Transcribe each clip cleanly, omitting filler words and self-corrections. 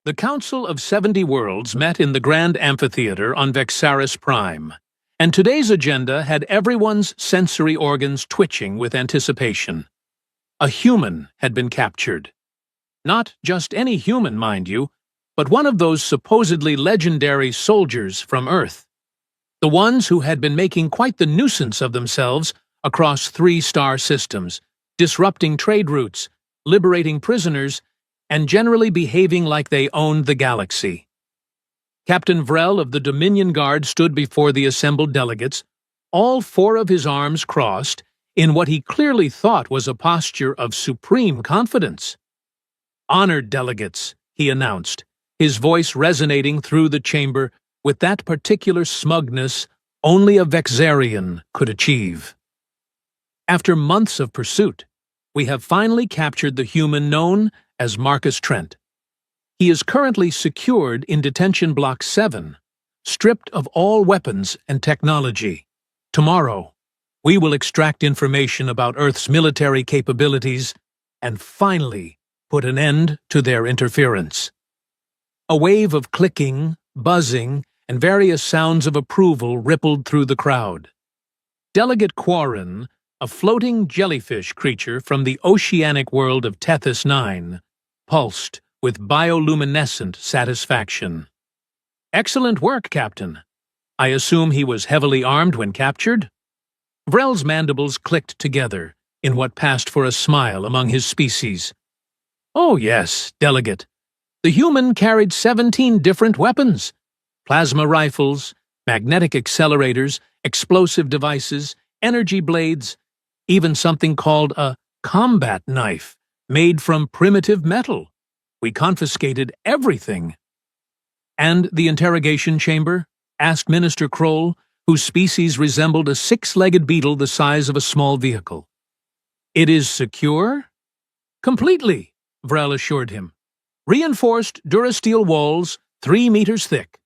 The Council of 70 Worlds met in the Grand Amphitheater on Vexaris Prime, and today's agenda had everyone's sensory organs twitching with anticipation. A human had been captured. Not just any human, mind you, but one of those supposedly legendary soldiers from Earth. The ones who had been making quite the nuisance of themselves across 3-star systems, disrupting trade routes, liberating prisoners, and generally behaving like they owned the galaxy. Captain Vrel of the Dominion Guard stood before the assembled delegates, all 4 of his arms crossed, in what he clearly thought was a posture of supreme confidence. "Honored delegates," he announced, his voice resonating through the chamber with that particular smugness only a Vexarian could achieve. After months of pursuit, we have finally captured the human known as Marcus Trent. He is currently secured in Detention Block 7, stripped of all weapons and technology. Tomorrow, we will extract information about Earth's military capabilities and finally put an end to their interference. A wave of clicking, buzzing, and various sounds of approval rippled through the crowd. Delegate Quarren, a floating jellyfish creature from the oceanic world of Tethys 9, pulsed with bioluminescent satisfaction. "Excellent work, Captain. I assume he was heavily armed when captured?" Vrel's mandibles clicked together in what passed for a smile among his species. "Oh yes, Delegate. The human carried 17 different weapons. Plasma rifles, magnetic accelerators, explosive devices, energy blades, even something called a combat knife, made from primitive metal. We confiscated everything." "And the interrogation chamber?" asked Minister Kroll, whose species resembled a 6-legged beetle the size of a small vehicle. "It is secure?" "Completely," Vrel assured him. "Reinforced durasteel walls, 3 meters thick,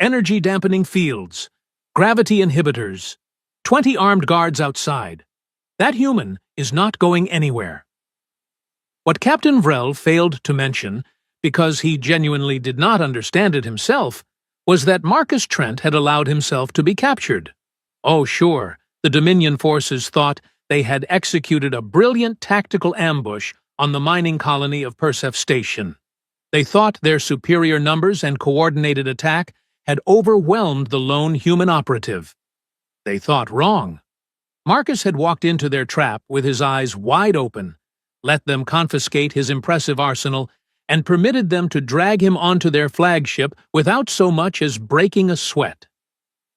energy-dampening fields, gravity inhibitors, 20 armed guards outside. That human is not going anywhere." What Captain Vrel failed to mention, because he genuinely did not understand it himself, was that Marcus Trent had allowed himself to be captured. Oh, sure, the Dominion forces thought they had executed a brilliant tactical ambush on the mining colony of Persef Station. They thought their superior numbers and coordinated attack had overwhelmed the lone human operative. They thought wrong. Marcus had walked into their trap with his eyes wide open, let them confiscate his impressive arsenal, and permitted them to drag him onto their flagship without so much as breaking a sweat.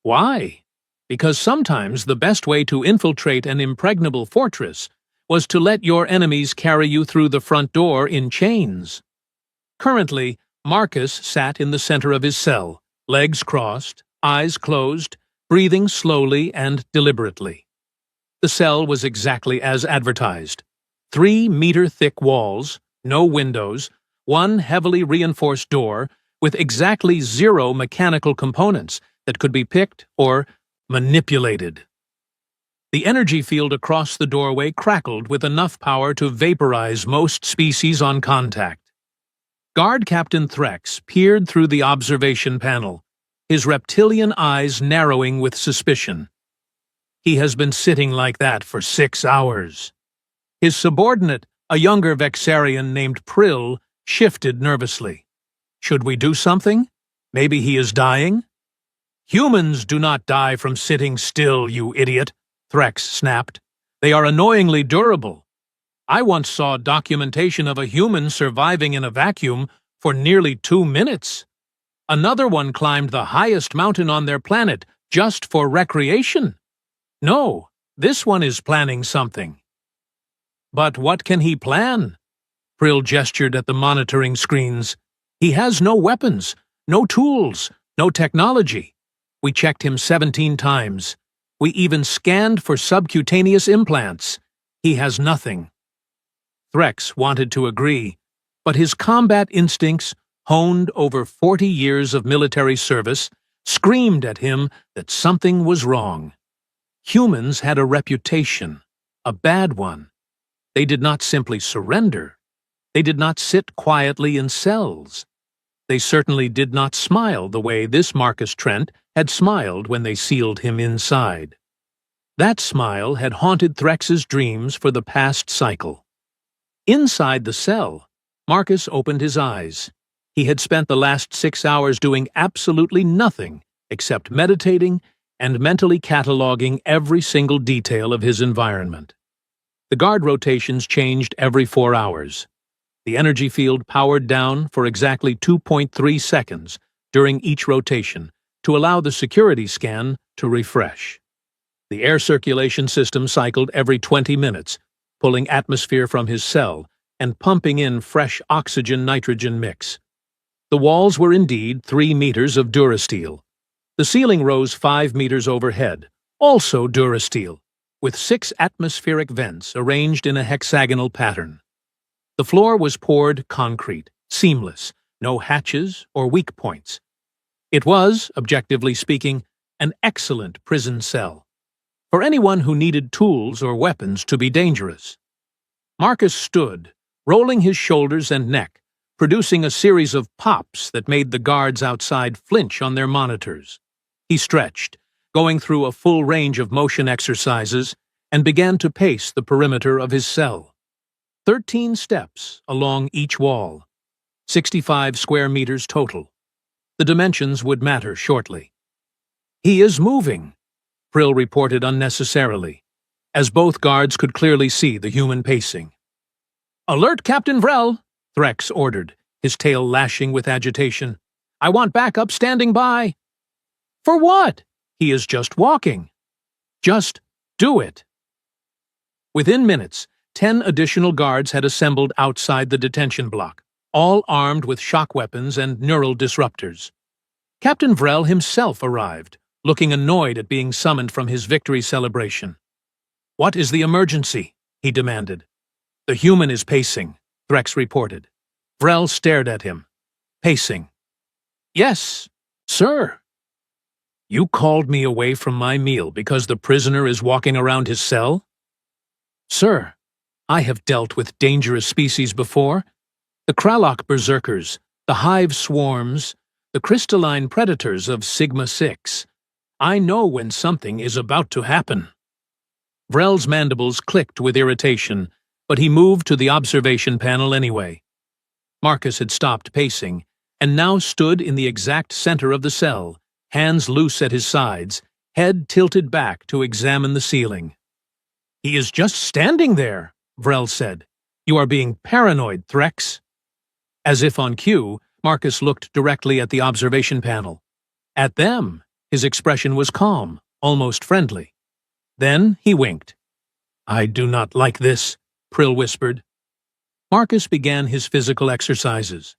Why? Because sometimes the best way to infiltrate an impregnable fortress was to let your enemies carry you through the front door in chains. Currently, Marcus sat in the center of his cell, legs crossed, eyes closed, breathing slowly and deliberately. The cell was exactly as advertised. 3-meter-thick walls, no windows, 1 heavily reinforced door with exactly 0 mechanical components that could be picked or manipulated. The energy field across the doorway crackled with enough power to vaporize most species on contact. Guard Captain Threx peered through the observation panel, his reptilian eyes narrowing with suspicion. He has been sitting like that for 6 hours. His subordinate, a younger Vexarian named Prill, shifted nervously. "Should we do something? Maybe he is dying?" "Humans do not die from sitting still, you idiot," Threx snapped. "They are annoyingly durable. I once saw documentation of a human surviving in a vacuum for nearly 2 minutes. Another one climbed the highest mountain on their planet just for recreation. No, this one is planning something." "But what can he plan?" Prill gestured at the monitoring screens. "He has no weapons, no tools, no technology. We checked him 17 times. We even scanned for subcutaneous implants. He has nothing." Threx wanted to agree, but his combat instincts, honed over 40 years of military service, screamed at him that something was wrong. Humans had a reputation, a bad one. They did not simply surrender. They did not sit quietly in cells. They certainly did not smile the way this Marcus Trent had smiled when they sealed him inside. That smile had haunted Threx's dreams for the past cycle. Inside the cell, Marcus opened his eyes. He had spent the last 6 hours doing absolutely nothing except meditating and mentally cataloging every single detail of his environment. The guard rotations changed every 4 hours. The energy field powered down for exactly 2.3 seconds during each rotation to allow the security scan to refresh. The air circulation system cycled every 20 minutes, pulling atmosphere from his cell and pumping in fresh oxygen-nitrogen mix. The walls were indeed 3 meters of Durasteel. The ceiling rose 5 meters overhead, also Durasteel, with 6 atmospheric vents arranged in a hexagonal pattern. The floor was poured concrete, seamless, no hatches or weak points. It was, objectively speaking, an excellent prison cell for anyone who needed tools or weapons to be dangerous. Marcus stood, rolling his shoulders and neck, producing a series of pops that made the guards outside flinch on their monitors. He stretched, going through a full range of motion exercises, and began to pace the perimeter of his cell. 13 steps along each wall, 65 square meters total. The dimensions would matter shortly. "He is moving," Prill reported unnecessarily, as both guards could clearly see the human pacing. "Alert, Captain Vrel," Threx ordered, his tail lashing with agitation. "I want backup standing by." "For what? He is just walking." "Just do it." Within minutes, 10 additional guards had assembled outside the detention block, all armed with shock weapons and neural disruptors. Captain Vrel himself arrived, looking annoyed at being summoned from his victory celebration. "What is the emergency?" he demanded. "The human is pacing," Threx reported. Vrel stared at him. "Pacing." "Yes, sir." "You called me away from my meal because the prisoner is walking around his cell?" "Sir, I have dealt with dangerous species before. The Kralok berserkers, the hive swarms, the crystalline predators of Sigma-6. I know when something is about to happen." Vrel's mandibles clicked with irritation, but he moved to the observation panel anyway. Marcus had stopped pacing, and now stood in the exact center of the cell, hands loose at his sides, head tilted back to examine the ceiling. "He is just standing there," Vrel said. "You are being paranoid, Threx." As if on cue, Marcus looked directly at the observation panel. At them, his expression was calm, almost friendly. Then he winked. "I do not like this," Prill whispered. Marcus began his physical exercises.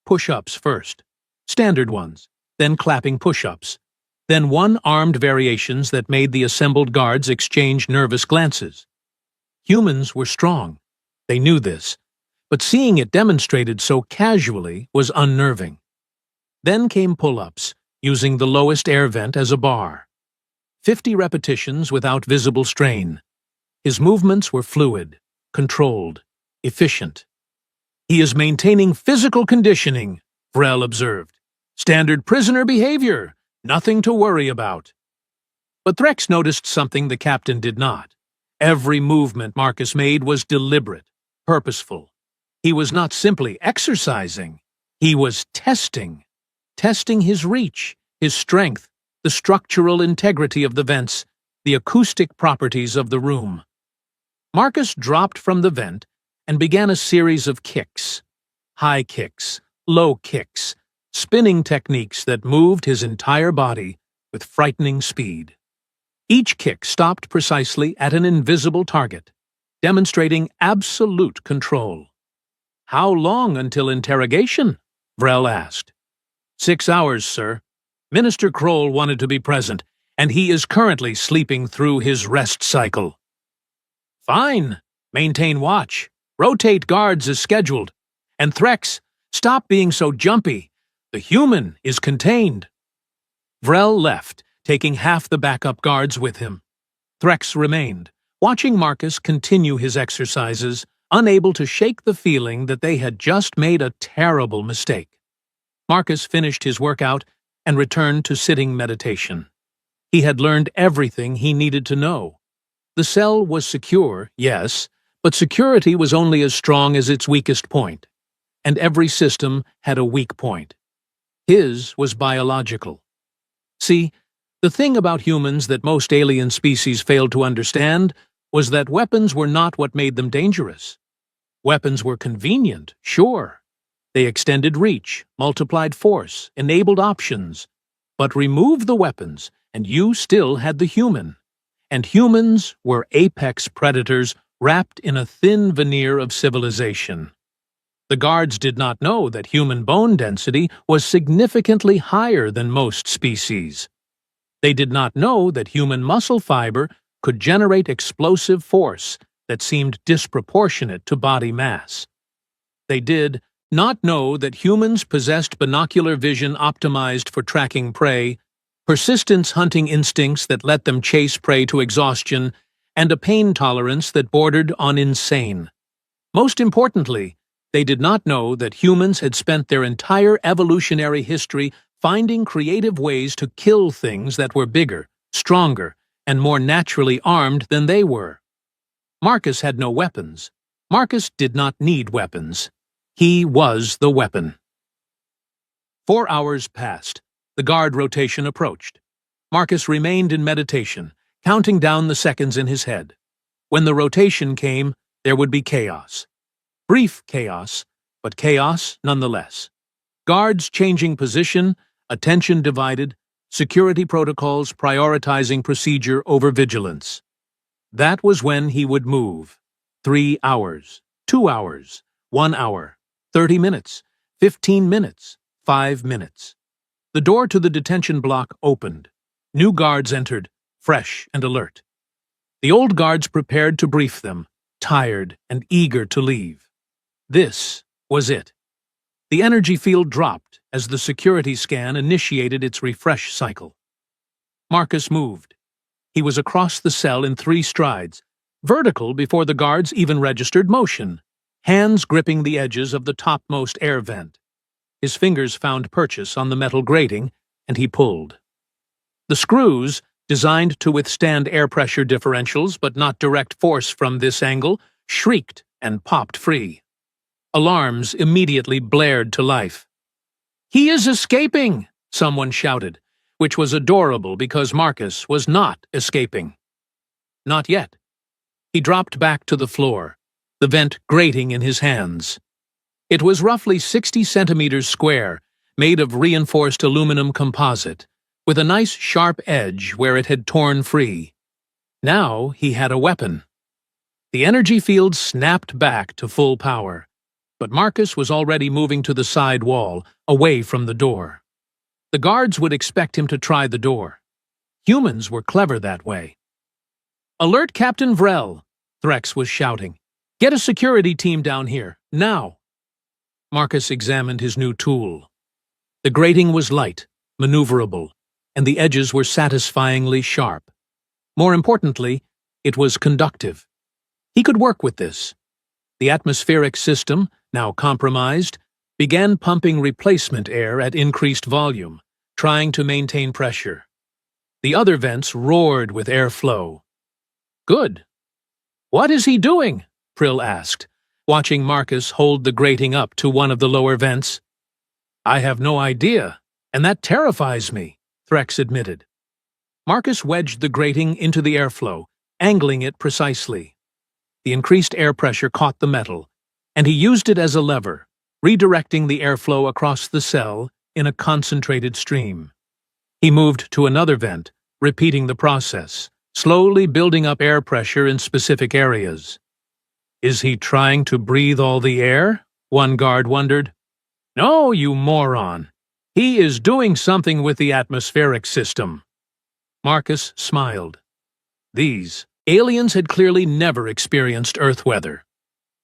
Push-ups first, standard ones, then clapping push-ups, then one-armed variations that made the assembled guards exchange nervous glances. Humans were strong. They knew this, but seeing it demonstrated so casually was unnerving. Then came pull-ups, using the lowest air vent as a bar. 50 repetitions without visible strain. His movements were fluid, controlled, efficient. "He is maintaining physical conditioning," Vrel observed. "Standard prisoner behavior, nothing to worry about." But Threx noticed something the captain did not. Every movement Marcus made was deliberate, purposeful. He was not simply exercising, he was testing his reach, his strength, the structural integrity of the vents, the acoustic properties of the room. Marcus dropped from the vent and began a series of kicks. High kicks, low kicks, spinning techniques that moved his entire body with frightening speed. Each kick stopped precisely at an invisible target, demonstrating absolute control. "How long until interrogation?" Vrel asked. 6 hours, sir. Minister Kroll wanted to be present, and he is currently sleeping through his rest cycle." "Fine. Maintain watch. Rotate guards as scheduled. And Threx, stop being so jumpy. The human is contained." Vrel left, taking half the backup guards with him. Threx remained, watching Marcus continue his exercises, unable to shake the feeling that they had just made a terrible mistake. Marcus finished his workout and returned to sitting meditation. He had learned everything he needed to know. The cell was secure, yes, but security was only as strong as its weakest point, and every system had a weak point. His was biological. See, the thing about humans that most alien species failed to understand was that weapons were not what made them dangerous. Weapons were convenient, sure. They extended reach, multiplied force, enabled options. But remove the weapons, and you still had the human. And humans were apex predators wrapped in a thin veneer of civilization. The guards did not know that human bone density was significantly higher than most species. They did not know that human muscle fiber could generate explosive force that seemed disproportionate to body mass. They did not know that humans possessed binocular vision optimized for tracking prey, persistence hunting instincts that let them chase prey to exhaustion, and a pain tolerance that bordered on insane. Most importantly, they did not know that humans had spent their entire evolutionary history finding creative ways to kill things that were bigger, stronger, and more naturally armed than they were. Marcus had no weapons. Marcus did not need weapons. He was the weapon. 4 hours passed. The guard rotation approached. Marcus remained in meditation, counting down the seconds in his head. When the rotation came, there would be chaos. Brief chaos, but chaos nonetheless. Guards changing position, attention divided, security protocols prioritizing procedure over vigilance. That was when he would move. 3 hours, 2 hours, 1 hour, 30 minutes, 15 minutes, 5 minutes. The door to the detention block opened. New guards entered, fresh and alert. The old guards prepared to brief them, tired and eager to leave. This was it. The energy field dropped as the security scan initiated its refresh cycle. Marcus moved. He was across the cell in 3 strides, vertical before the guards even registered motion, hands gripping the edges of the topmost air vent. His fingers found purchase on the metal grating, and he pulled. The screws, designed to withstand air pressure differentials but not direct force from this angle, shrieked and popped free. Alarms immediately blared to life. "He is escaping!" someone shouted, which was adorable because Marcus was not escaping. Not yet. He dropped back to the floor, the vent grating in his hands. It was roughly 60 centimeters square, made of reinforced aluminum composite, with a nice sharp edge where it had torn free. Now he had a weapon. The energy field snapped back to full power, but Marcus was already moving to the side wall, away from the door. The guards would expect him to try the door. Humans were clever that way. "Alert Captain Vrel!" Threx was shouting. "Get a security team down here, now!" Marcus examined his new tool. The grating was light, maneuverable, and the edges were satisfyingly sharp. More importantly, it was conductive. He could work with this. The atmospheric system, now compromised, began pumping replacement air at increased volume, trying to maintain pressure. The other vents roared with airflow. "Good." "What is he doing?" Prill asked, watching Marcus hold the grating up to one of the lower vents. "I have no idea, and that terrifies me," Threx admitted. Marcus wedged the grating into the airflow, angling it precisely. The increased air pressure caught the metal, and he used it as a lever, redirecting the airflow across the cell in a concentrated stream. He moved to another vent, repeating the process, slowly building up air pressure in specific areas. "Is he trying to breathe all the air?" one guard wondered. "No, you moron. He is doing something with the atmospheric system." Marcus smiled. These aliens had clearly never experienced Earth weather.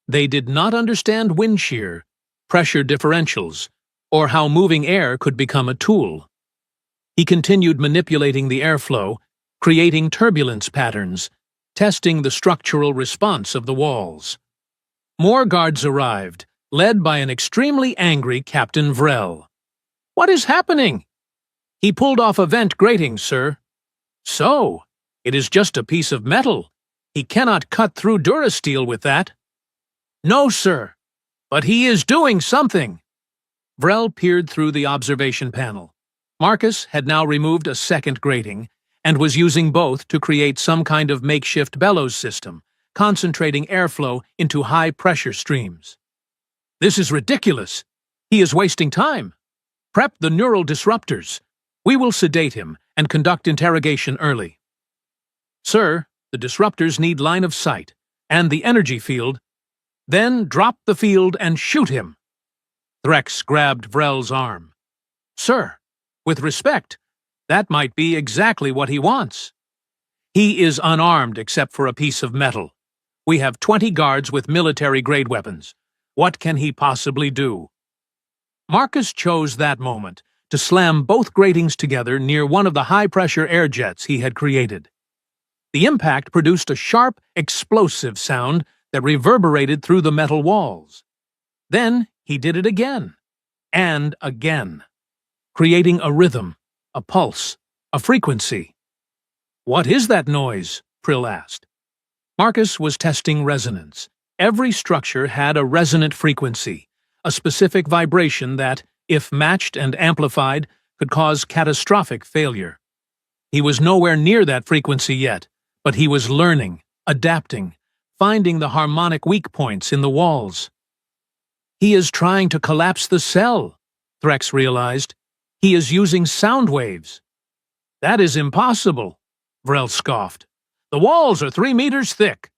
They did not understand wind shear, pressure differentials, or how moving air could become a tool. He continued manipulating the airflow, creating turbulence patterns, testing the structural response of the walls. More guards arrived, led by an extremely angry Captain Vrel. What is happening? He pulled off a vent grating, sir. So, it is just a piece of metal. He cannot cut through durasteel with that. No, sir, but he is doing something. Vrel peered through the observation panel. Marcus had now removed a second grating and was using both to create some kind of makeshift bellows system, concentrating airflow into high-pressure streams. This is ridiculous. He is wasting time. Prep the neural disruptors. We will sedate him and conduct interrogation early. Sir, the disruptors need line of sight and the energy field. Then drop the field and shoot him. Threx grabbed Vrel's arm. Sir, with respect, that might be exactly what he wants. He is unarmed except for a piece of metal. We have 20 guards with military-grade weapons. What can he possibly do? Marcus chose that moment to slam both gratings together near one of the high-pressure air jets he had created. The impact produced a sharp, explosive sound that reverberated through the metal walls. Then he did it again, and again, creating a rhythm, a pulse, a frequency. What is that noise? Prill asked. Marcus was testing resonance. Every structure had a resonant frequency, a specific vibration that, if matched and amplified, could cause catastrophic failure. He was nowhere near that frequency yet, but he was learning, adapting, finding the harmonic weak points in the walls. He is trying to collapse the cell, Threx realized. He is using sound waves. That is impossible, Vrel scoffed. The walls are 3 meters thick.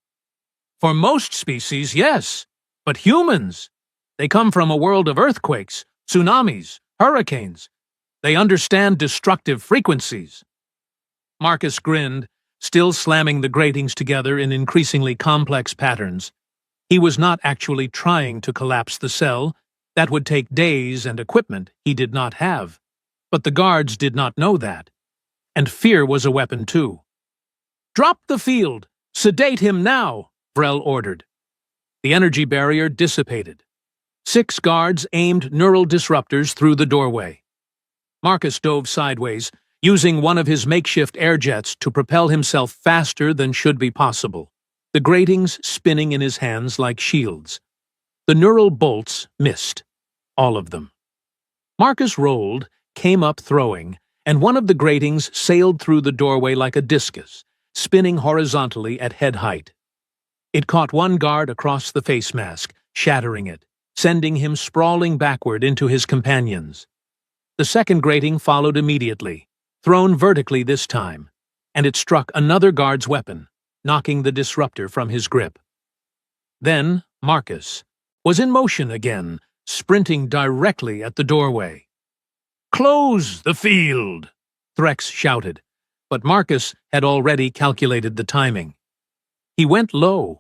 For most species, yes, but humans, they come from a world of earthquakes, tsunamis, hurricanes. They understand destructive frequencies. Marcus grinned, still slamming the gratings together in increasingly complex patterns. He was not actually trying to collapse the cell. That would take days and equipment he did not have. But the guards did not know that. And fear was a weapon too. Drop the field! Sedate him now! Vrel ordered. The energy barrier dissipated. 6 guards aimed neural disruptors through the doorway. Marcus dove sideways, using one of his makeshift air jets to propel himself faster than should be possible, the gratings spinning in his hands like shields. The neural bolts missed. All of them. Marcus rolled, came up throwing, and one of the gratings sailed through the doorway like a discus, spinning horizontally at head height. It caught one guard across the face mask, shattering it, sending him sprawling backward into his companions. The second grating followed immediately, thrown vertically this time, and it struck another guard's weapon, knocking the disruptor from his grip. Then Marcus was in motion again, sprinting directly at the doorway. "Close the field!" Threx shouted, but Marcus had already calculated the timing. He went low,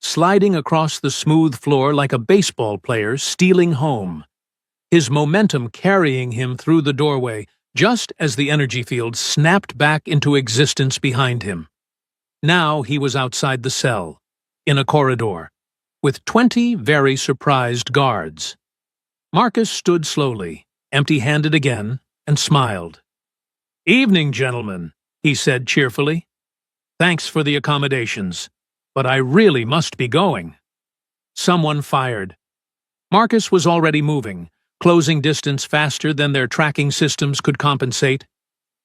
sliding across the smooth floor like a baseball player stealing home, his momentum carrying him through the doorway just as the energy field snapped back into existence behind him. Now he was outside the cell, in a corridor, with 20 very surprised guards. Marcus stood slowly, empty-handed again, and smiled. "Evening, gentlemen," he said cheerfully. "Thanks for the accommodations, but I really must be going." Someone fired. Marcus was already moving, closing distance faster than their tracking systems could compensate.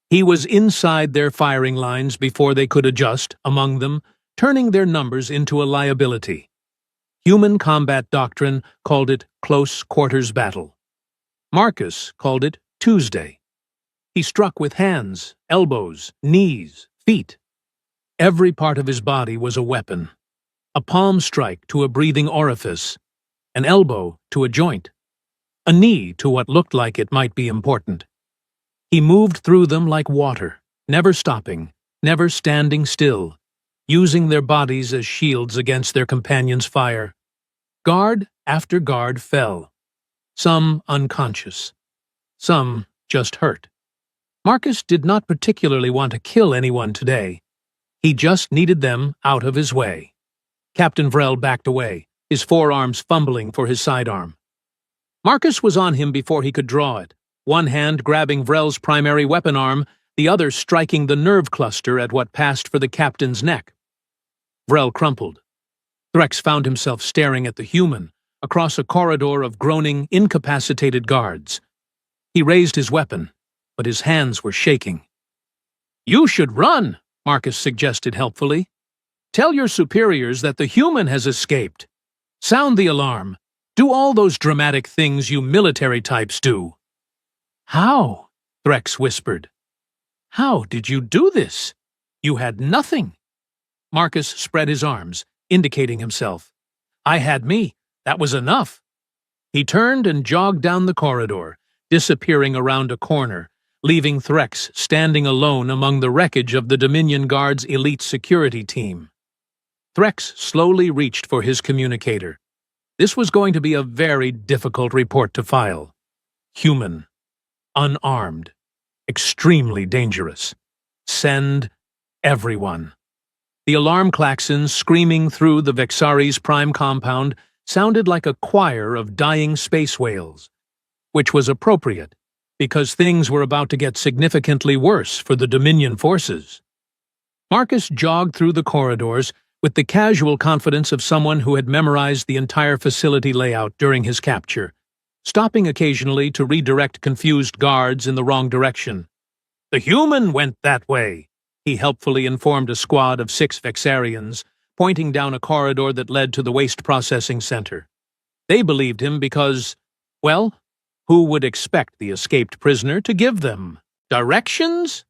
He was inside their firing lines before they could adjust, among them, turning their numbers into a liability. Human combat doctrine called it close quarters battle. Marcus called it Tuesday. He struck with hands, elbows, knees, feet. Every part of his body was a weapon. A palm strike to a breathing orifice, an elbow to a joint, a knee to what looked like it might be important. He moved through them like water, never stopping, never standing still, using their bodies as shields against their companions' fire. Guard after guard fell, some unconscious, some just hurt. Marcus did not particularly want to kill anyone today. He just needed them out of his way. Captain Vrel backed away, his forearms fumbling for his sidearm. Marcus was on him before he could draw it. one hand grabbing Vrel's primary weapon arm, the other striking the nerve cluster at what passed for the captain's neck. Vrel crumpled. Threx found himself staring at the human across a corridor of groaning, incapacitated guards. He raised his weapon, but his hands were shaking. "You should run," Marcus suggested helpfully. "Tell your superiors that the human has escaped. Sound the alarm. Do all those dramatic things you military types do." "How?" Threx whispered. "How did you do this? You had nothing." Marcus spread his arms, indicating himself. "I had me. That was enough." He turned and jogged down the corridor, disappearing around a corner, leaving Threx standing alone among the wreckage of the Dominion Guard's elite security team. Threx slowly reached for his communicator. This was going to be a very difficult report to file. Human. Unarmed. Extremely dangerous. Send everyone. The alarm klaxons screaming through the Vexaris Prime compound sounded like a choir of dying space whales, which was appropriate, because things were about to get significantly worse for the Dominion forces. Marcus jogged through the corridors with the casual confidence of someone who had memorized the entire facility layout during his capture, stopping occasionally to redirect confused guards in the wrong direction. "The human went that way," he helpfully informed a squad of 6 Vexarians, pointing down a corridor that led to the waste processing center. They believed him because, well, who would expect the escaped prisoner to give them directions?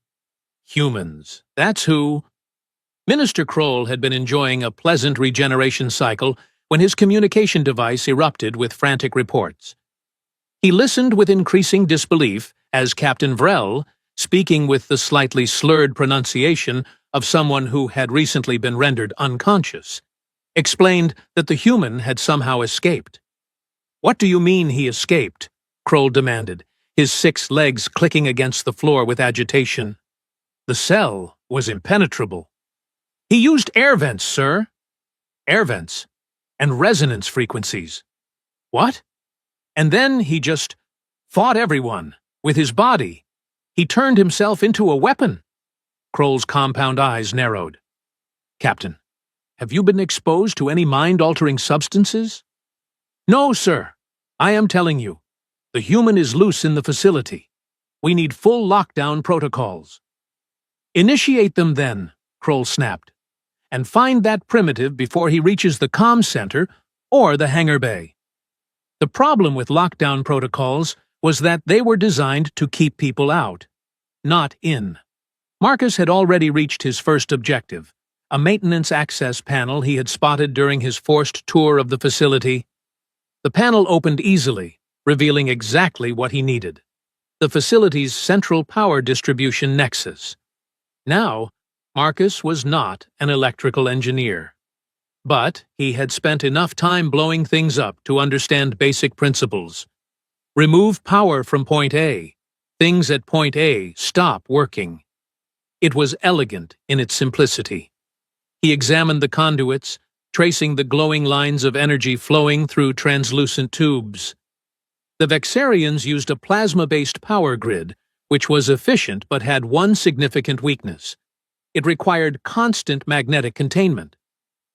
Humans, that's who. Minister Kroll had been enjoying a pleasant regeneration cycle when his communication device erupted with frantic reports. He listened with increasing disbelief as Captain Vrel, speaking with the slightly slurred pronunciation of someone who had recently been rendered unconscious, explained that the human had somehow escaped. "What do you mean he escaped?" Kroll demanded, his 6 legs clicking against the floor with agitation. "The cell was impenetrable." "He used air vents, sir." "Air vents? And resonance frequencies." "What?" "And then he just fought everyone, with his body. He turned himself into a weapon." Kroll's compound eyes narrowed. "Captain, have you been exposed to any mind-altering substances?" "No, sir. I am telling you. The human is loose in the facility. We need full lockdown protocols." "Initiate them then," Kroll snapped. "And find that primitive before he reaches the comm center or the hangar bay." The problem with lockdown protocols was that they were designed to keep people out, not in. Marcus had already reached his first objective, a maintenance access panel he had spotted during his forced tour of the facility. The panel opened easily, revealing exactly what he needed: the facility's central power distribution nexus. Now, Marcus was not an electrical engineer, but he had spent enough time blowing things up to understand basic principles. Remove power from point A. Things at point A stop working. It was elegant in its simplicity. He examined the conduits, tracing the glowing lines of energy flowing through translucent tubes. The Vexarians used a plasma-based power grid, which was efficient but had one significant weakness. It required constant magnetic containment.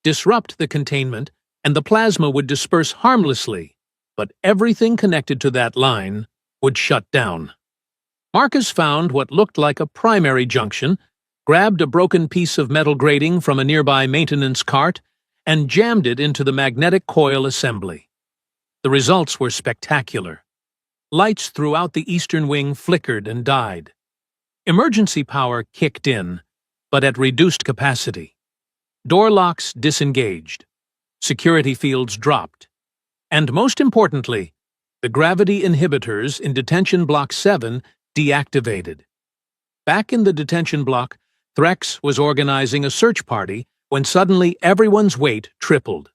Disrupt the containment, and the plasma would disperse harmlessly, but everything connected to that line would shut down. Marcus found what looked like a primary junction, grabbed a broken piece of metal grating from a nearby maintenance cart, and jammed it into the magnetic coil assembly. The results were spectacular. Lights throughout the eastern wing flickered and died. Emergency power kicked in, but at reduced capacity. Door locks disengaged. Security fields dropped. And most importantly, the gravity inhibitors in Detention Block 7 deactivated. Back in the detention block, Threx was organizing a search party when suddenly everyone's weight tripled.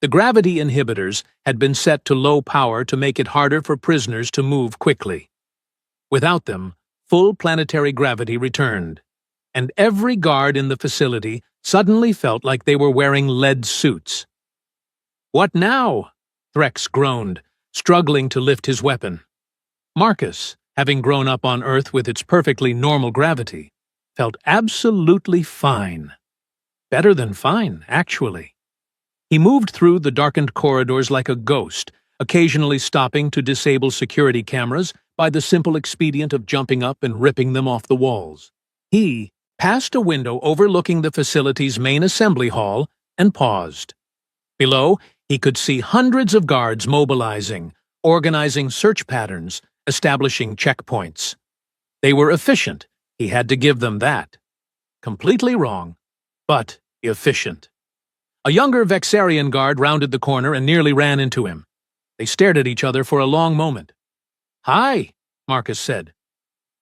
The gravity inhibitors had been set to low power to make it harder for prisoners to move quickly. Without them, full planetary gravity returned, and every guard in the facility suddenly felt like they were wearing lead suits. "What now?" Threx groaned, struggling to lift his weapon. Marcus, having grown up on Earth with its perfectly normal gravity, felt absolutely fine. Better than fine, actually. He moved through the darkened corridors like a ghost, occasionally stopping to disable security cameras by the simple expedient of jumping up and ripping them off the walls. He passed a window overlooking the facility's main assembly hall and paused. Below, he could see hundreds of guards mobilizing, organizing search patterns, establishing checkpoints. They were efficient, he had to give them that. Completely wrong, but efficient. A younger Vexarian guard rounded the corner and nearly ran into him. They stared at each other for a long moment. "Hi," Marcus said.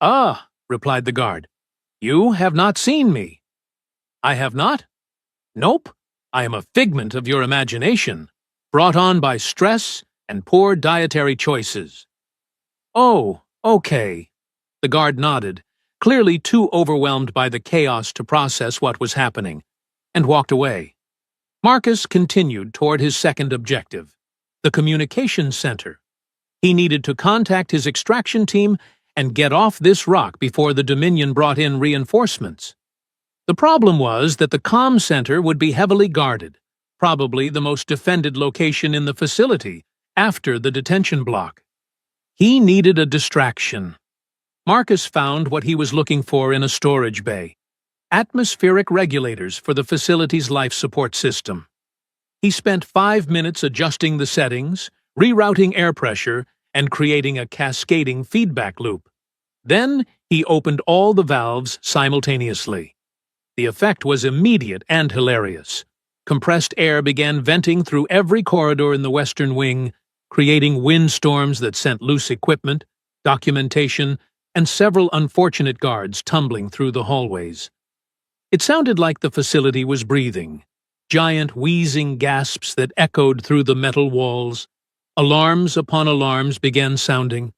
"Ah," replied the guard. "You have not seen me." "I have not?" "Nope. I am a figment of your imagination, brought on by stress and poor dietary choices." "Oh, okay." The guard nodded, clearly too overwhelmed by the chaos to process what was happening, and walked away. Marcus continued toward his second objective, the communications center. He needed to contact his extraction team and get off this rock before the Dominion brought in reinforcements. The problem was that the comm center would be heavily guarded, probably the most defended location in the facility, after the detention block. He needed a distraction. Marcus found what he was looking for in a storage bay: atmospheric regulators for the facility's life support system. He spent 5 minutes adjusting the settings, rerouting air pressure, and creating a cascading feedback loop. Then he opened all the valves simultaneously. The effect was immediate and hilarious. Compressed air began venting through every corridor in the western wing, creating windstorms that sent loose equipment, documentation, and several unfortunate guards tumbling through the hallways. It sounded like the facility was breathing, giant wheezing gasps that echoed through the metal walls. Alarms upon alarms began sounding.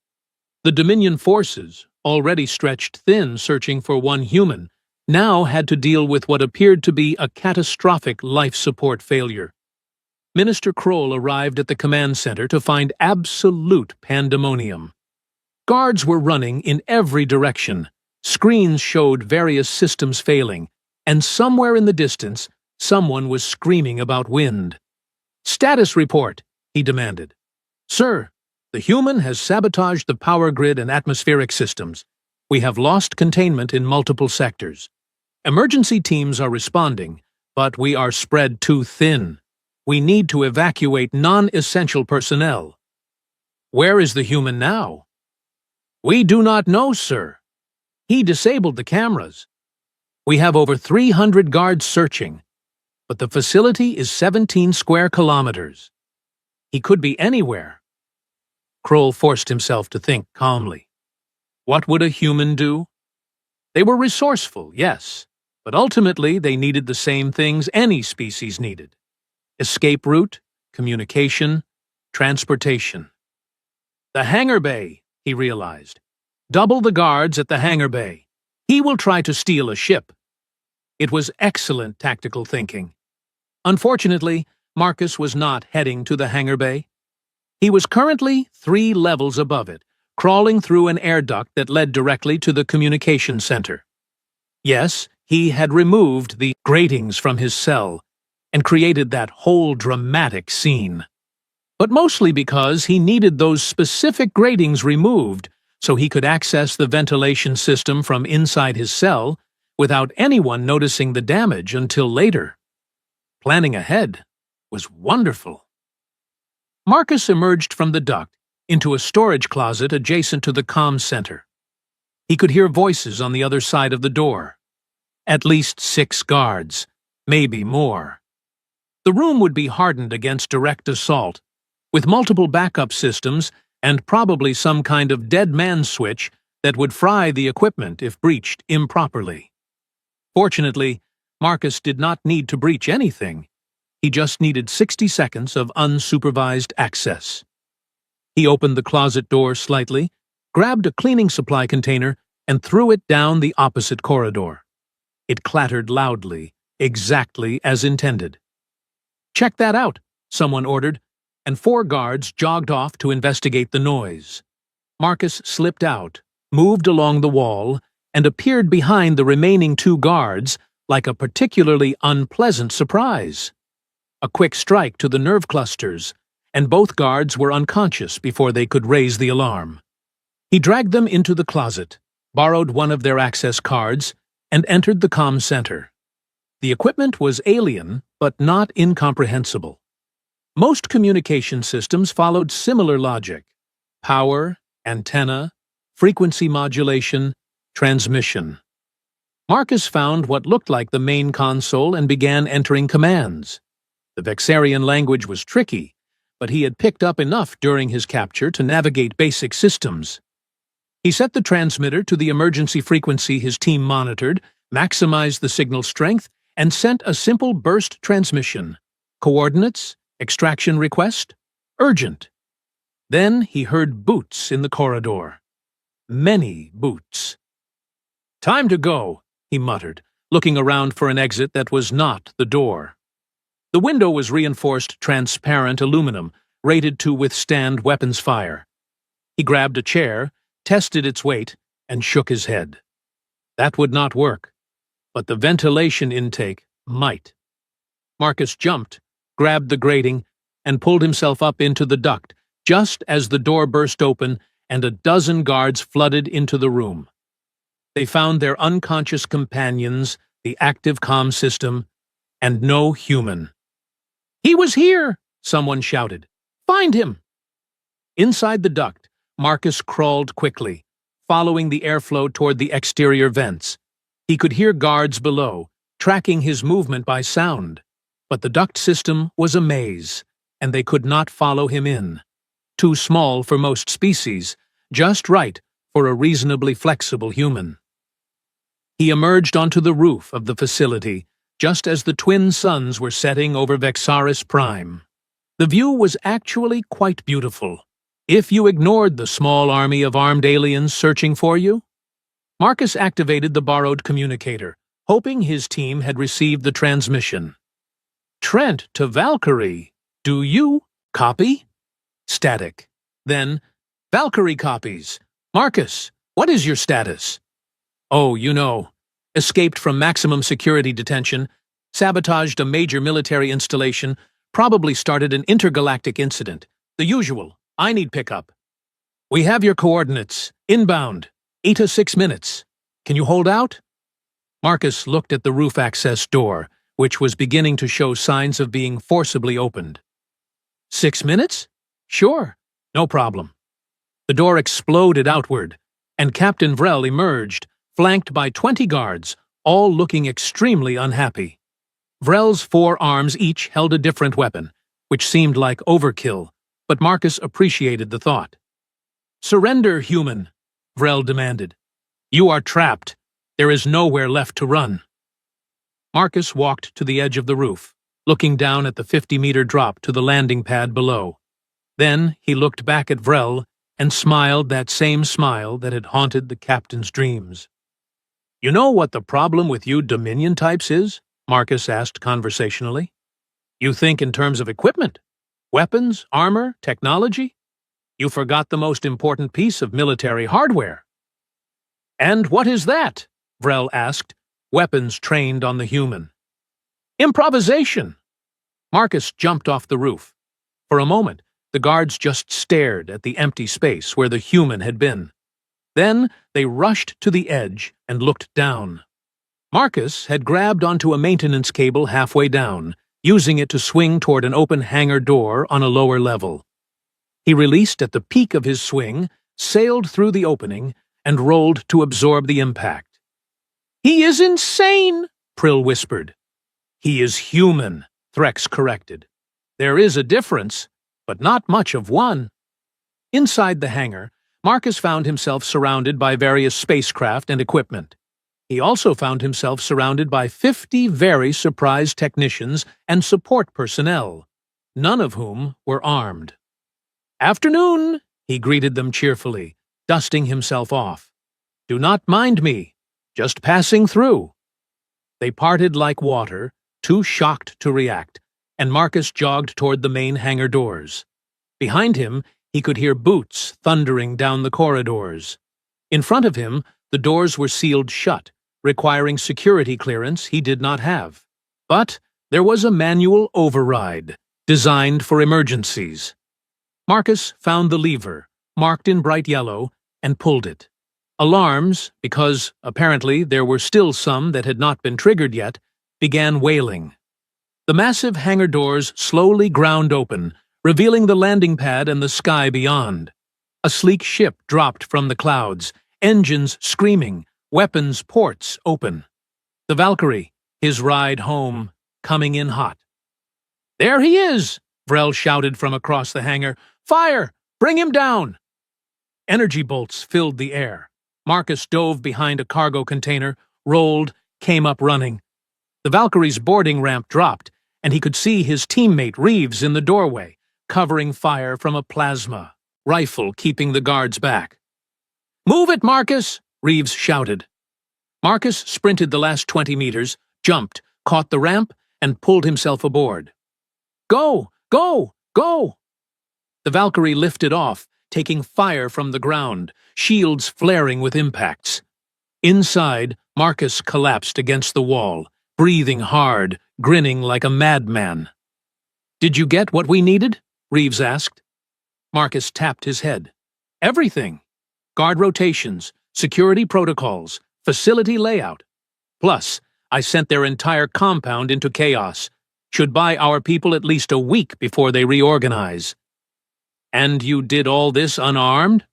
The Dominion forces, already stretched thin searching for one human, now had to deal with what appeared to be a catastrophic life support failure. Minister Kroll arrived at the command center to find absolute pandemonium. Guards were running in every direction. Screens showed various systems failing, and somewhere in the distance, someone was screaming about wind. "Status report," he demanded. "Sir, the human has sabotaged the power grid and atmospheric systems. We have lost containment in multiple sectors. Emergency teams are responding, but we are spread too thin. We need to evacuate non-essential personnel." "Where is the human now?" "We do not know, sir. He disabled the cameras. We have over 300 guards searching, but the facility is 17 square kilometers. He could be anywhere." Kroll forced himself to think calmly. What would a human do? They were resourceful, yes, but ultimately they needed the same things any species needed: escape route, communication, transportation. The hangar bay, he realized. Double the guards at the hangar bay. He will try to steal a ship. It was excellent tactical thinking. Unfortunately, Marcus was not heading to the hangar bay. He was currently 3 levels above it, crawling through an air duct that led directly to the communication center. Yes, he had removed the gratings from his cell and created that whole dramatic scene. But mostly because he needed those specific gratings removed so he could access the ventilation system from inside his cell without anyone noticing the damage until later. Planning ahead was wonderful. Marcus emerged from the duct into a storage closet adjacent to the comms center. He could hear voices on the other side of the door. At least 6 guards, maybe more. The room would be hardened against direct assault, with multiple backup systems and probably some kind of dead man switch that would fry the equipment if breached improperly. Fortunately, Marcus did not need to breach anything. He just needed 60 seconds of unsupervised access. He opened the closet door slightly, grabbed a cleaning supply container, and threw it down the opposite corridor. It clattered loudly, exactly as intended. "Check that out," someone ordered, and 4 guards jogged off to investigate the noise. Marcus slipped out, moved along the wall, and appeared behind the remaining two guards like a particularly unpleasant surprise. A quick strike to the nerve clusters, and both guards were unconscious before they could raise the alarm. He dragged them into the closet, borrowed one of their access cards, and entered the comm center. The equipment was alien, but not incomprehensible. Most communication systems followed similar logic: power, antenna, frequency modulation, transmission. Marcus found what looked like the main console and began entering commands. The Vexarian language was tricky, but he had picked up enough during his capture to navigate basic systems. He set the transmitter to the emergency frequency his team monitored, maximized the signal strength, and sent a simple burst transmission. Coordinates, extraction request, urgent. Then he heard boots in the corridor. Many boots. "Time to go," he muttered, looking around for an exit that was not the door. The window was reinforced transparent aluminum, rated to withstand weapons fire. He grabbed a chair, tested its weight, and shook his head. That would not work, but the ventilation intake might. Marcus jumped, grabbed the grating, and pulled himself up into the duct just as the door burst open and a dozen guards flooded into the room. They found their unconscious companions, the active comm system, and no human. "He was here!" someone shouted. "Find him!" Inside the duct, Marcus crawled quickly, following the airflow toward the exterior vents. He could hear guards below, tracking his movement by sound. But the duct system was a maze, and they could not follow him in. Too small for most species, just right for a reasonably flexible human. He emerged onto the roof of the facility, just as the twin suns were setting over Vexaris Prime. The view was actually quite beautiful, if you ignored the small army of armed aliens searching for you. Marcus activated the borrowed communicator, hoping his team had received the transmission. "Trent to Valkyrie. Do you copy?" Static. Then, "Valkyrie copies. Marcus, what is your status?" "Oh, you know. Escaped from maximum security detention, sabotaged a major military installation, probably started an intergalactic incident. The usual. I need pickup." "We have your coordinates. Inbound. 8 to 6 minutes. Can you hold out?" Marcus looked at the roof access door, which was beginning to show signs of being forcibly opened. 6 minutes? Sure. No problem. The door exploded outward, and Captain Vrel emerged, flanked by 20 guards, all looking extremely unhappy. Vrel's 4 arms each held a different weapon, which seemed like overkill, but Marcus appreciated the thought. "Surrender, human," Vrel demanded. "You are trapped. There is nowhere left to run." Marcus walked to the edge of the roof, looking down at the 50-meter drop to the landing pad below. Then he looked back at Vrel and smiled that same smile that had haunted the captain's dreams. "You know what the problem with you Dominion types is?" Marcus asked conversationally. "You think in terms of equipment, weapons, armor, technology. You forgot the most important piece of military hardware." "And what is that?" Vrel asked, weapons trained on the human. "Improvisation." Marcus jumped off the roof. For a moment, the guards just stared at the empty space where the human had been. Then they rushed to the edge and looked down. Marcus had grabbed onto a maintenance cable halfway down, using it to swing toward an open hangar door on a lower level. He released at the peak of his swing, sailed through the opening, and rolled to absorb the impact. "He is insane," Prill whispered. "He is human," Threx corrected. "There is a difference, but not much of one." Inside the hangar, Marcus found himself surrounded by various spacecraft and equipment. He also found himself surrounded by 50 very surprised technicians and support personnel, none of whom were armed. "Afternoon," he greeted them cheerfully, dusting himself off. "Do not mind me, just passing through." They parted like water, too shocked to react, and Marcus jogged toward the main hangar doors. Behind him, He could hear boots thundering down the corridors. In front of him, the doors were sealed shut, requiring security clearance he did not have. But there was a manual override, designed for emergencies. Marcus found the lever, marked in bright yellow, and pulled it. Alarms, because apparently there were still some that had not been triggered yet, began wailing. The massive hangar doors slowly ground open, revealing the landing pad and the sky beyond. A sleek ship dropped from the clouds, engines screaming, weapons ports open. The Valkyrie, his ride home, coming in hot. "There he is!" Vrel shouted from across the hangar. "Fire! Bring him down!" Energy bolts filled the air. Marcus dove behind a cargo container, rolled, came up running. The Valkyrie's boarding ramp dropped, and he could see his teammate Reeves in the doorway, covering fire from a plasma rifle keeping the guards back. "Move it, Marcus!" Reeves shouted. Marcus sprinted the last 20 meters, jumped, caught the ramp, and pulled himself aboard. "Go! Go! Go!" The Valkyrie lifted off, taking fire from the ground, shields flaring with impacts. Inside, Marcus collapsed against the wall, breathing hard, grinning like a madman. "Did you get what we needed?" Reeves asked. Marcus tapped his head. "Everything. Guard rotations, security protocols, facility layout. Plus, I sent their entire compound into chaos. Should buy our people at least a week before they reorganize." "And you did all this unarmed?"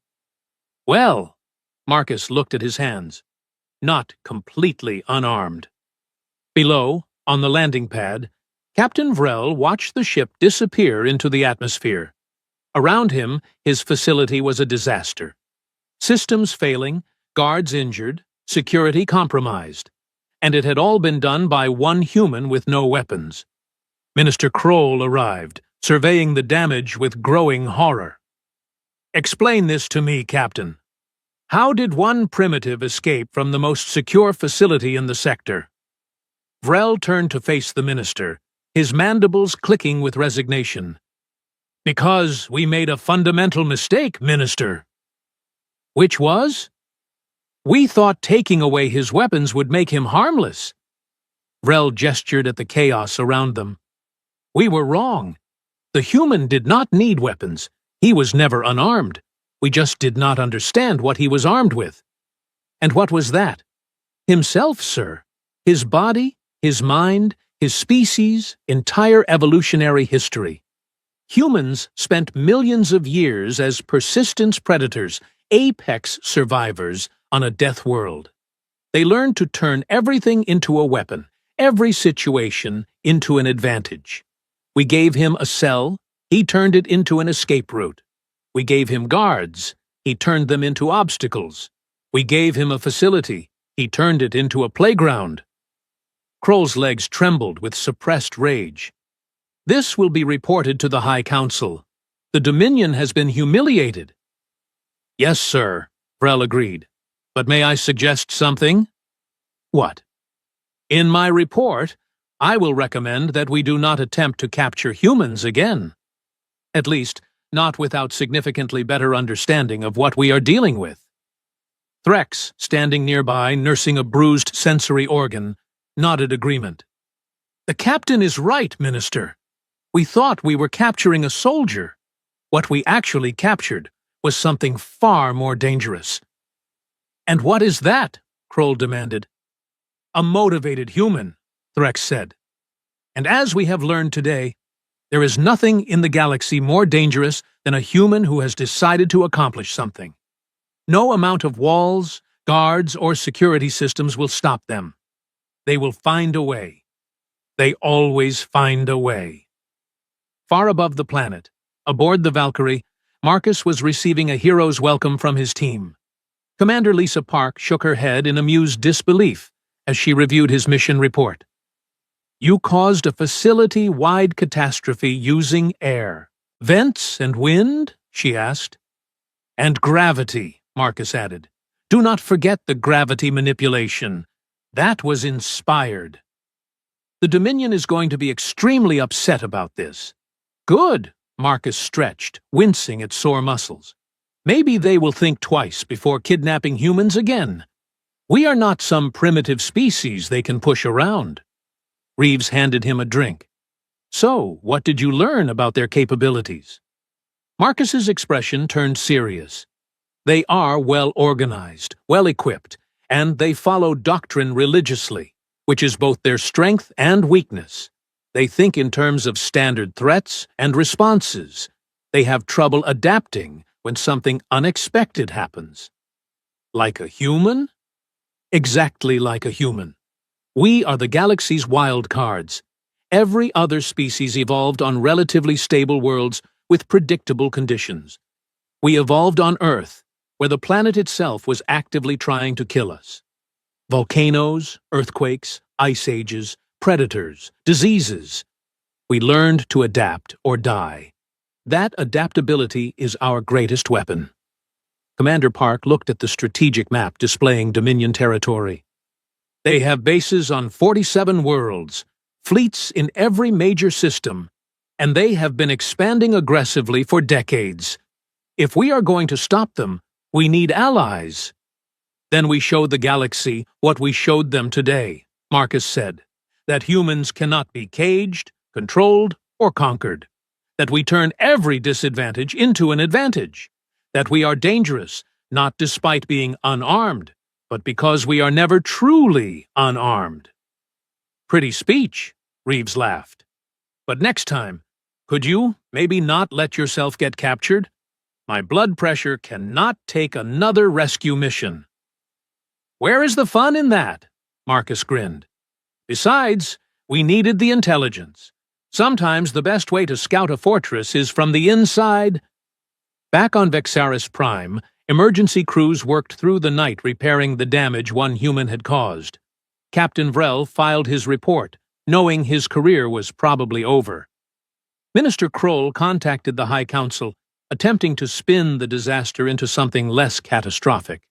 "Well," Marcus looked at his hands. "Not completely unarmed." Below, on the landing pad, Captain Vrel watched the ship disappear into the atmosphere. Around him, his facility was a disaster. Systems failing, guards injured, security compromised. And it had all been done by one human with no weapons. Minister Kroll arrived, surveying the damage with growing horror. "Explain this to me, Captain. How did one primitive escape from the most secure facility in the sector?" Vrel turned to face the minister, his mandibles clicking with resignation. "Because we made a fundamental mistake, Minister." "Which was?" "We thought taking away his weapons would make him harmless." Vrel gestured at the chaos around them. "We were wrong. The human did not need weapons. He was never unarmed. We just did not understand what he was armed with." "And what was that?" "Himself, sir. His body, his mind, his species, entire evolutionary history. Humans spent millions of years as persistence predators, apex survivors on a death world. They learned to turn everything into a weapon, every situation into an advantage. We gave him a cell, he turned it into an escape route. We gave him guards, he turned them into obstacles. We gave him a facility, he turned it into a playground." Kroll's legs trembled with suppressed rage. "This will be reported to the High Council. The Dominion has been humiliated." "Yes, sir," Vrel agreed. "But may I suggest something?" "What?" "In my report, I will recommend that we do not attempt to capture humans again. At least, not without significantly better understanding of what we are dealing with." Threx, standing nearby, nursing a bruised sensory organ, nodded agreement. "The captain is right, Minister. We thought we were capturing a soldier. What we actually captured was something far more dangerous." "And what is that?" Kroll demanded. "A motivated human," Threx said. "And as we have learned today, there is nothing in the galaxy more dangerous than a human who has decided to accomplish something. No amount of walls, guards, or security systems will stop them. They will find a way. They always find a way." Far above the planet, aboard the Valkyrie, Marcus was receiving a hero's welcome from his team. Commander Lisa Park shook her head in amused disbelief as she reviewed his mission report. "You caused a facility-wide catastrophe using air. Vents and wind?" she asked. "And gravity," Marcus added. "Do not forget the gravity manipulation. That was inspired. The Dominion is going to be extremely upset about this." "Good," Marcus stretched, wincing at sore muscles. Maybe they will think twice before kidnapping humans again. We are not some primitive species they can push around. Reeves handed him a drink. So, what did you learn about their capabilities? Marcus's expression turned serious. They are well organized, well equipped, and they follow doctrine religiously, which is both their strength and weakness. They think in terms of standard threats and responses. They have trouble adapting when something unexpected happens. Like a human? Exactly like a human. We are the galaxy's wild cards. Every other species evolved on relatively stable worlds with predictable conditions. We evolved on Earth, where the planet itself was actively trying to kill us. Volcanoes, earthquakes, ice ages, predators, diseases. We learned to adapt or die. That adaptability is our greatest weapon. Commander Park looked at the strategic map displaying Dominion territory. They have bases on 47 worlds, fleets in every major system, and they have been expanding aggressively for decades. If we are going to stop them, we need allies. Then we show the galaxy what we showed them today, Marcus said, that humans cannot be caged, controlled, or conquered, that we turn every disadvantage into an advantage, that we are dangerous, not despite being unarmed, but because we are never truly unarmed. Pretty speech, Reeves laughed. But next time, could you maybe not let yourself get captured? My blood pressure cannot take another rescue mission. Where is the fun in that? Marcus grinned. Besides, we needed the intelligence. Sometimes the best way to scout a fortress is from the inside. Back on Vexaris Prime, emergency crews worked through the night repairing the damage one human had caused. Captain Vrel filed his report, knowing his career was probably over. Minister Kroll contacted the High Council, attempting to spin the disaster into something less catastrophic.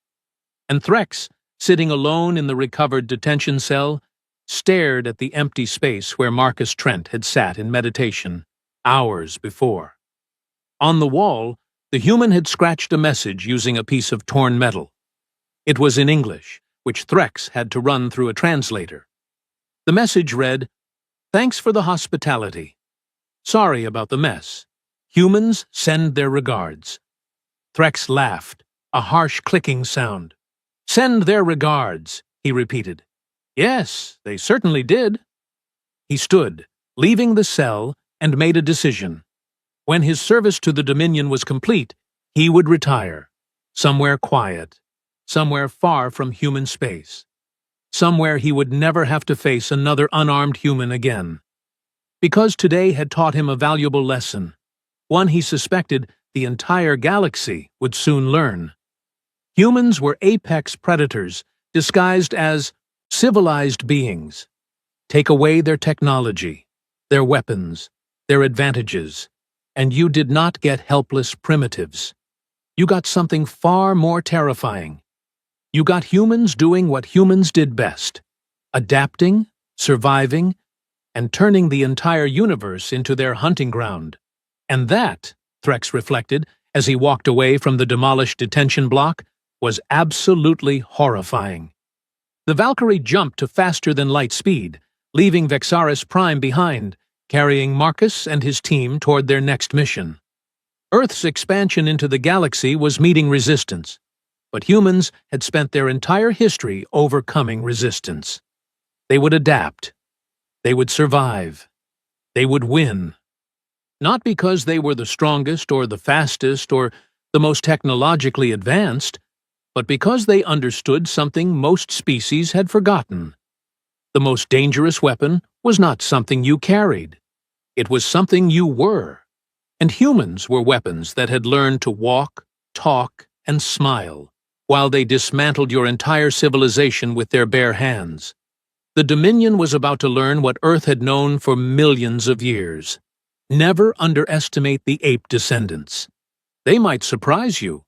And Threx, sitting alone in the recovered detention cell, stared at the empty space where Marcus Trent had sat in meditation hours before. On the wall, the human had scratched a message using a piece of torn metal. It was in English, which Threx had to run through a translator. The message read, "Thanks for the hospitality. Sorry about the mess. Humans send their regards." Threx laughed, a harsh clicking sound. "Send their regards," he repeated. "Yes, they certainly did." He stood, leaving the cell, and made a decision. When his service to the Dominion was complete, he would retire, somewhere quiet, somewhere far from human space, somewhere he would never have to face another unarmed human again. Because today had taught him a valuable lesson, one he suspected the entire galaxy would soon learn. Humans were apex predators disguised as civilized beings. Take away their technology, their weapons, their advantages, and you did not get helpless primitives. You got something far more terrifying. You got humans doing what humans did best, adapting, surviving, and turning the entire universe into their hunting ground. And that, Threx reflected as he walked away from the demolished detention block, was absolutely horrifying. The Valkyrie jumped to faster-than-light speed, leaving Vexaris Prime behind, carrying Marcus and his team toward their next mission. Earth's expansion into the galaxy was meeting resistance, but humans had spent their entire history overcoming resistance. They would adapt. They would survive. They would win. Not because they were the strongest or the fastest or the most technologically advanced, but because they understood something most species had forgotten. The most dangerous weapon was not something you carried. It was something you were. And humans were weapons that had learned to walk, talk, and smile, while they dismantled your entire civilization with their bare hands. The Dominion was about to learn what Earth had known for millions of years. Never underestimate the ape descendants. They might surprise you,